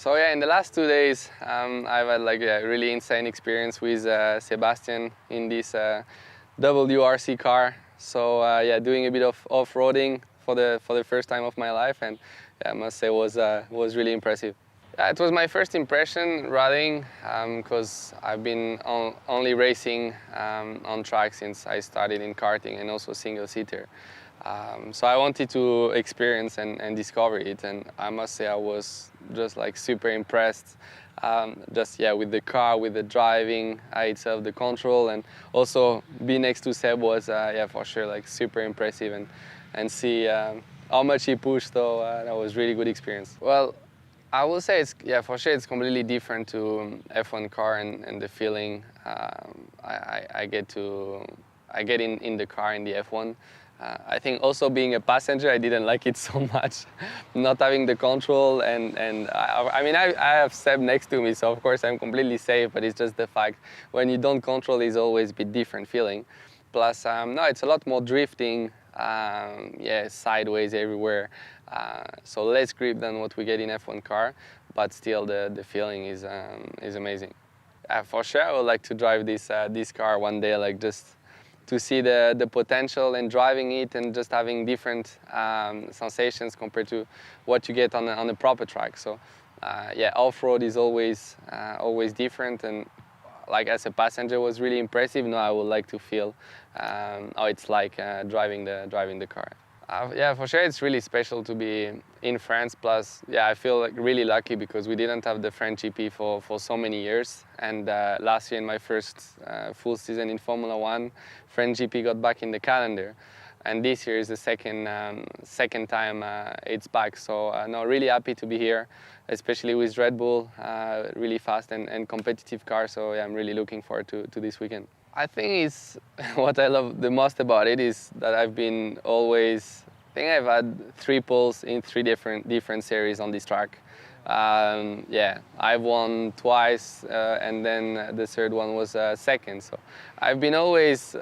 So yeah, in the last 2 days, I've had like a really insane experience with Sebastian in this WRC car. So yeah, doing a bit of off-roading for the first time of my life, and yeah, I must say was really impressive. It was my first impression riding because I've been only racing on track since I started in karting and also single-seater. So I wanted to experience and discover it, and I must say I was just like super impressed. Just yeah, with the car, with the driving itself, the control, and also being next to Seb was yeah, for sure like super impressive, and see how much he pushed. So that was really good experience. Well, I will say it's, yeah, for sure it's completely different to F1 car, and the feeling I get in the car in the F1. I think also being a passenger, I didn't like it so much, not having the control, and I mean I have Seb next to me, so of course I'm completely safe, but it's just the fact when you don't control is always a bit different feeling. Plus, no, it's a lot more drifting, yeah, sideways everywhere, so less grip than what we get in F1 car, but still the feeling is amazing. For sure, I would like to drive this car one day, like just to see the potential in driving it and just having different sensations compared to what you get on a proper track. So yeah, off-road is always different, and like as a passenger was really impressive. Now I would like to feel how it's like driving the car. Yeah, for sure it's really special to be in France. Plus, yeah, I feel like really lucky because we didn't have the French GP for so many years. And last year in my first full season in Formula One, French GP got back in the calendar. And this year is the second time it's back. So no, really happy to be here, especially with Red Bull, really fast and competitive car. So yeah, I'm really looking forward to this weekend. I think it's what I love the most about it is that I've been always. I think I've had 3 poles in 3 different series on this track. Yeah, I've won twice, and then the third one was second. So I've been always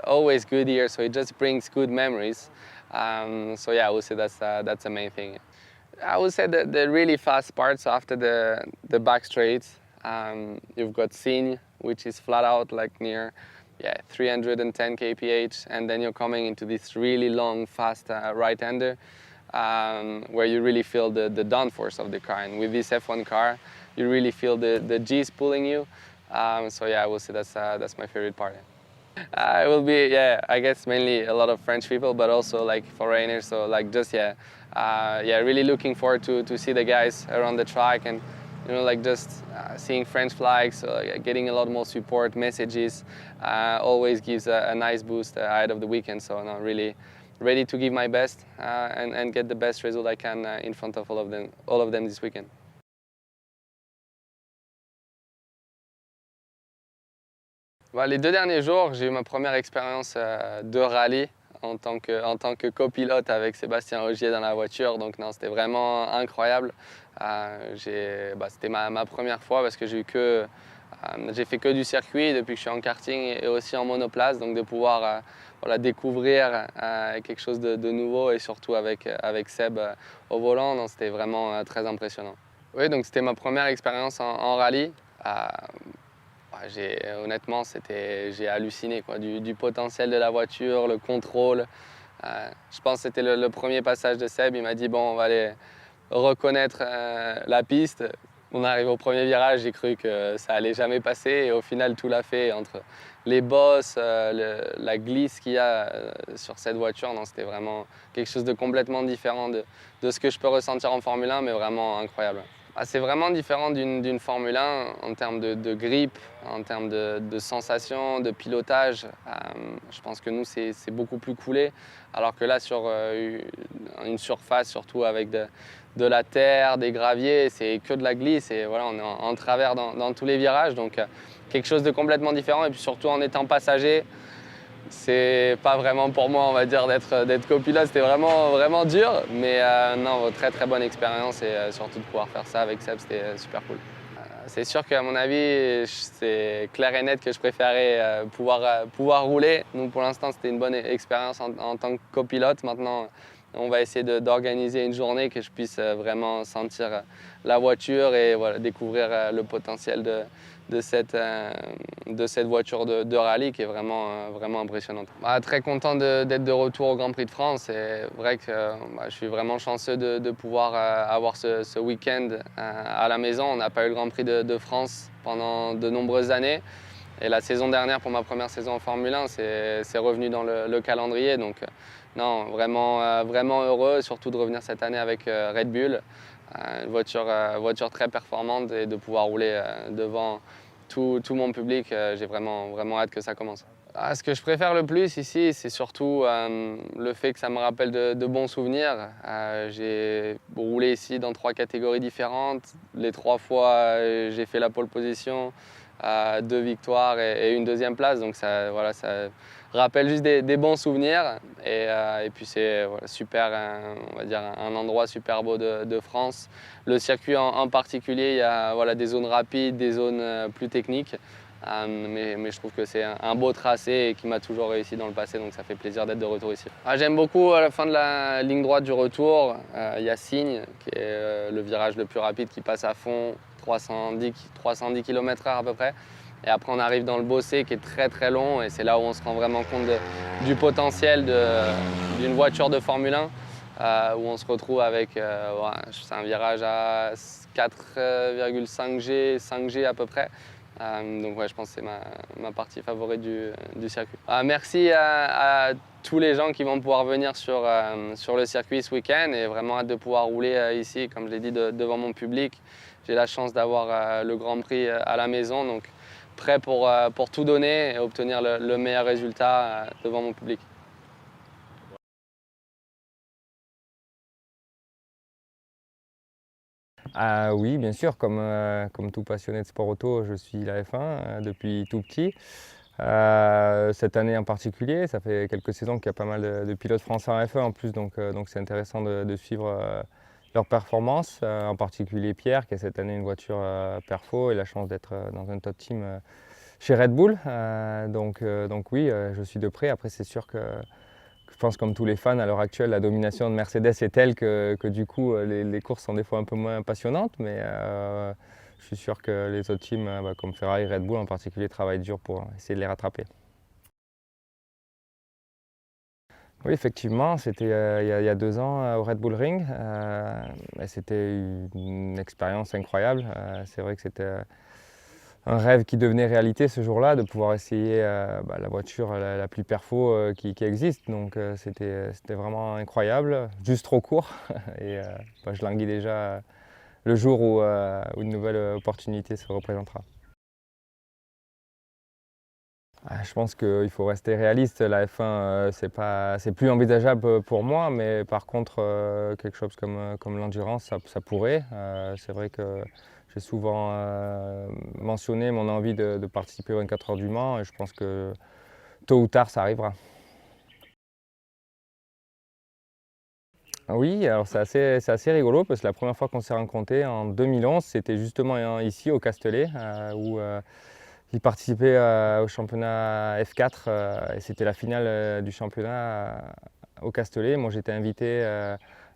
good here. So it just brings good memories. So yeah, I would say that's the main thing. I would say that the really fast parts after the back straights, you've got Signes, which is flat out like near 310 kph, and then you're coming into this really long, fast right-hander where you really feel the downforce of the car. And with this F1 car, you really feel the G's pulling you. So yeah, I will say that's my favorite part. It will be, yeah, I guess mainly a lot of French people, but also like foreigners. So like just yeah, really looking forward to see the guys around the track, and like just seeing French flags, getting a lot more support messages, always gives a nice boost ahead of the weekend. So no, really ready to give my best and get the best result I can in front of all of them this weekend. Bah, les 2 derniers jours, j'ai eu ma première expérience de rallye en tant que copilote avec Sébastien Ogier dans la voiture. Donc non, c'était vraiment incroyable. C'était ma première fois parce que j'ai fait que du circuit depuis que je suis en karting et aussi en monoplace. Donc de pouvoir voilà, découvrir quelque chose de nouveau, et surtout avec Seb au volant, c'était vraiment très impressionnant. Oui, donc c'était ma première expérience en rallye. Honnêtement, j'ai halluciné quoi, du potentiel de la voiture, le contrôle. Je pense que c'était le premier passage de Seb. Il m'a dit bon, on va aller reconnaître la piste. On arrive au premier virage, j'ai cru que ça allait jamais passer, et au final tout l'a fait. Entre les bosses, la glisse qu'il y a sur cette voiture, non, c'était vraiment quelque chose de complètement différent de ce que je peux ressentir en Formule 1, mais vraiment incroyable. C'est vraiment différent d'une Formule 1 en termes de grip, en termes de sensations, de pilotage. Je pense que nous, c'est beaucoup plus coulé, alors que là, sur une surface, surtout avec de la terre, des graviers, c'est que de la glisse, et voilà, on est en travers dans tous les virages, donc quelque chose de complètement différent. Et puis surtout en étant passager, c'est pas vraiment pour moi, on va dire, d'être copilote. C'était vraiment dur, mais non, très très bonne expérience, et surtout de pouvoir faire ça avec Seb, c'était super cool. C'est sûr qu'à mon avis, c'est clair et net que je préférais pouvoir rouler. Donc pour l'instant, c'était une bonne expérience en tant que copilote. Maintenant, On va essayer d'organiser une journée que je puisse vraiment sentir la voiture et voilà, découvrir le potentiel de cette voiture de rallye qui est vraiment impressionnante. Très content d'être de retour au Grand Prix de France. C'est vrai que je suis vraiment chanceux de pouvoir avoir ce week-end à la maison. On n'a pas eu le Grand Prix de France pendant de nombreuses années. Et la saison dernière, pour ma première saison en Formule 1, c'est revenu dans le calendrier. Donc, non, vraiment heureux, surtout de revenir cette année avec Red Bull. Une voiture très performante et de pouvoir rouler devant tout mon public. J'ai vraiment hâte que ça commence. Ce que je préfère le plus ici, c'est surtout le fait que ça me rappelle de bons souvenirs. J'ai roulé ici dans 3 catégories différentes. Les 3 fois, j'ai fait la pole position. 2 victoires et une deuxième place, donc ça rappelle juste des bons souvenirs et puis c'est super, on va dire un endroit super beau de France. Le circuit en particulier, il y a des zones rapides, des zones plus techniques, mais je trouve que c'est un beau tracé et qui m'a toujours réussi dans le passé, donc ça fait plaisir d'être de retour ici. J'aime beaucoup à la fin de la ligne droite du retour, il y a Signes qui est le virage le plus rapide qui passe à fond, 310 km/h à peu près. Et après, on arrive dans le Bossé qui est très long et c'est là où on se rend vraiment compte du potentiel d'une voiture de Formule 1 où on se retrouve avec c'est un virage à 4,5G, 5G à peu près. Donc ouais, je pense que c'est ma partie favorite du circuit. Merci à tous les gens qui vont pouvoir venir sur le circuit ce week-end et vraiment hâte de pouvoir rouler ici, comme je l'ai dit, devant mon public. J'ai la chance d'avoir le Grand Prix à la maison, donc prêt pour tout donner et obtenir le meilleur résultat devant mon public. Ah oui, bien sûr, comme tout passionné de sport auto, je suis la F1 depuis tout petit. Cette année en particulier, ça fait quelques saisons qu'il y a pas mal de pilotes français en F1 en plus, donc c'est intéressant de suivre leurs performances, en particulier Pierre qui a cette année une voiture perfo et la chance d'être dans un top team chez Red Bull. Donc oui, je suis de près. Après, c'est sûr que je pense comme tous les fans à l'heure actuelle, la domination de Mercedes est telle que du coup les courses sont des fois un peu moins passionnantes, mais je suis sûr que les autres teams comme Ferrari et Red Bull en particulier travaillent dur pour essayer de les rattraper. Oui, effectivement, c'était il y a 2 ans au Red Bull Ring. Et c'était une expérience incroyable. C'est vrai que c'était un rêve qui devenait réalité ce jour-là, de pouvoir essayer la voiture la plus perfo qui existe. Donc c'était vraiment incroyable, juste trop court. Et je languis déjà le jour où une nouvelle opportunité se représentera. Je pense qu'il faut rester réaliste. La F1, c'est plus envisageable pour moi, mais par contre, quelque chose comme l'endurance, ça pourrait. C'est vrai que j'ai souvent mentionné mon envie de participer aux 24 heures du Mans et je pense que tôt ou tard, ça arrivera. Oui, alors c'est assez rigolo parce que la première fois qu'on s'est rencontrés en 2011, c'était justement ici au Castellet où il participait au championnat F4 et c'était la finale du championnat au Castellet. Moi j'étais invité,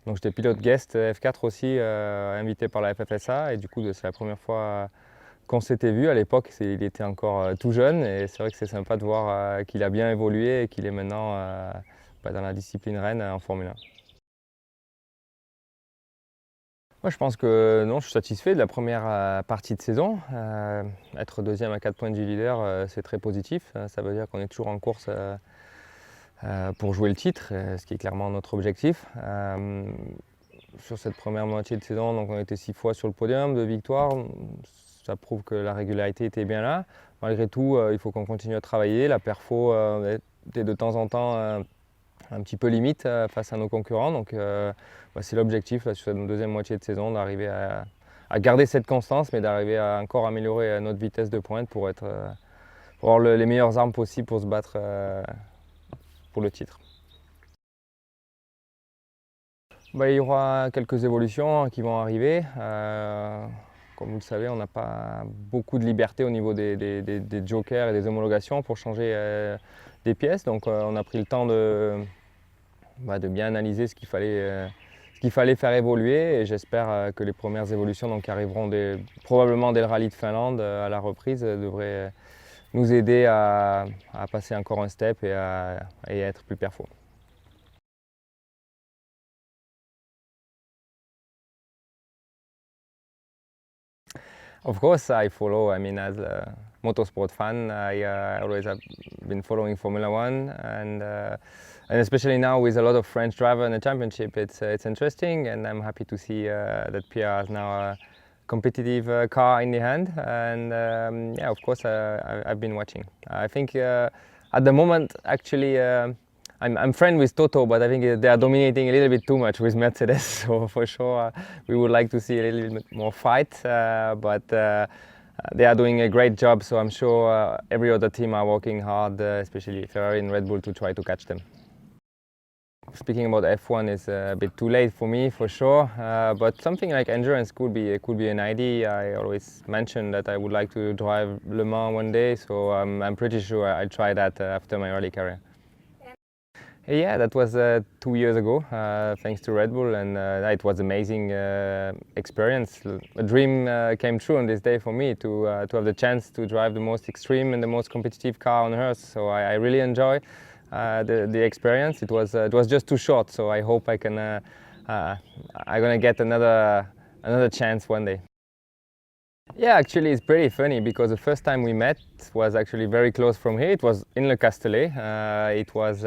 donc j'étais pilote guest F4 aussi, invité par la FFSA et du coup c'est la première fois qu'on s'était vu. À l'époque il était encore tout jeune et c'est vrai que c'est sympa de voir qu'il a bien évolué et qu'il est maintenant dans la discipline reine en Formule 1. Moi, je pense que non, je suis satisfait de la première partie de saison. Être deuxième à 4 points du leader, c'est très positif. Ça veut dire qu'on est toujours en course pour jouer le titre, ce qui est clairement notre objectif. Sur cette première moitié de saison, donc on était 6 fois sur le podium, 2 victoires. Ça prouve que la régularité était bien là. Malgré tout, il faut qu'on continue à travailler. La perfo était de temps en temps un petit peu limite face à nos concurrents. Donc c'est l'objectif sur cette deuxième moitié de saison d'arriver à garder cette constance, mais d'arriver à encore améliorer notre vitesse de pointe pour avoir les meilleures armes possibles pour se battre pour le titre. Il y aura quelques évolutions qui vont arriver. Comme vous le savez, on n'a pas beaucoup de liberté au niveau des jokers et des homologations pour changer des pièces. Donc on a pris le temps de bien analyser ce qu'il fallait faire évoluer, et j'espère que les premières évolutions donc, qui arriveront probablement dès le rallye de Finlande à la reprise devraient nous aider à passer encore un step et à être plus perfo. Of course, I follow. I mean, as a motorsport fan, I always have been following Formula One, and especially now with a lot of French drivers in the championship, it's interesting, and I'm happy to see that Pierre has now a competitive car in the hand, and yeah, of course, I've been watching. I think at the moment, actually. I'm friend with Toto, but I think they are dominating a little bit too much with Mercedes. So for sure, we would like to see a little bit more fight. But they are doing a great job. So I'm sure every other team are working hard, especially Ferrari and Red Bull, to try to catch them. Speaking about F1 is a bit too late for me, for sure. But something like endurance could be an idea. I always mentioned that I would like to drive Le Mans one day. So I'm pretty sure I'll try that after my rally career. Yeah, that was 2 years ago, thanks to Red Bull, and it was amazing experience. A dream came true on this day for me to have the chance to drive the most extreme and the most competitive car on earth. So I really enjoy the experience. It was just too short, so I hope I'm gonna get another chance one day. Yeah, actually it's pretty funny because the first time we met was actually very close from here. It was in Le Castellet. It was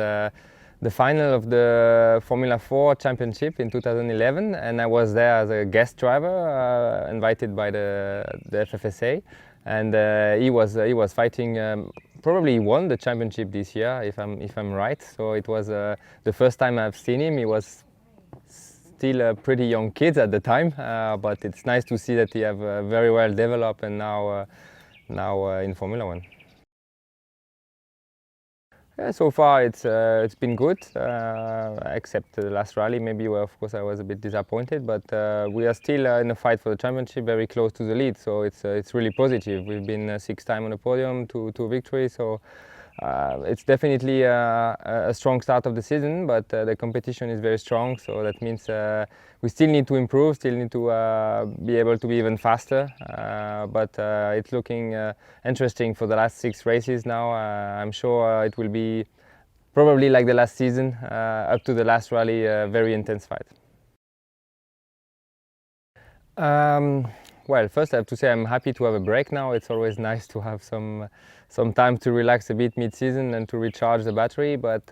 the final of the Formula 4 Championship in 2011, and I was there as a guest driver, invited by the FFSA, and he was fighting. Probably he won the championship this year, if I'm right. So it was the first time I've seen him. He was still a pretty young kid at the time, but it's nice to see that he have very well developed and now in Formula One. Yeah, so far it's been good, except the last rally maybe where of course I was a bit disappointed, but we are still in a fight for the championship, very close to the lead, so it's really positive. We've been 6 times on the podium, two victories, so it's definitely a strong start of the season, but the competition is very strong, so that means we still need to improve, still need to be able to be even faster, but it's looking interesting for the last 6 races now. I'm sure it will be probably like the last season, up to the last rally, very intense fight. Well, first I have to say I'm happy to have a break now. It's always nice to have some time to relax a bit mid-season and to recharge the battery. But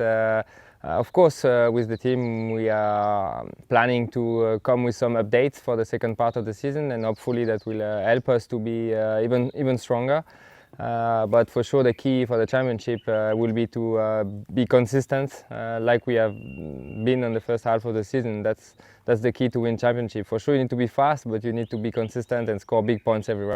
of course, with the team, we are planning to come with some updates for the second part of the season, and hopefully that will help us to be even stronger. But for sure, the key for the championship will be to be consistent, like we have been on the first half of the season. That's the key to win championship. For sure, you need to be fast, but you need to be consistent and score big points everywhere.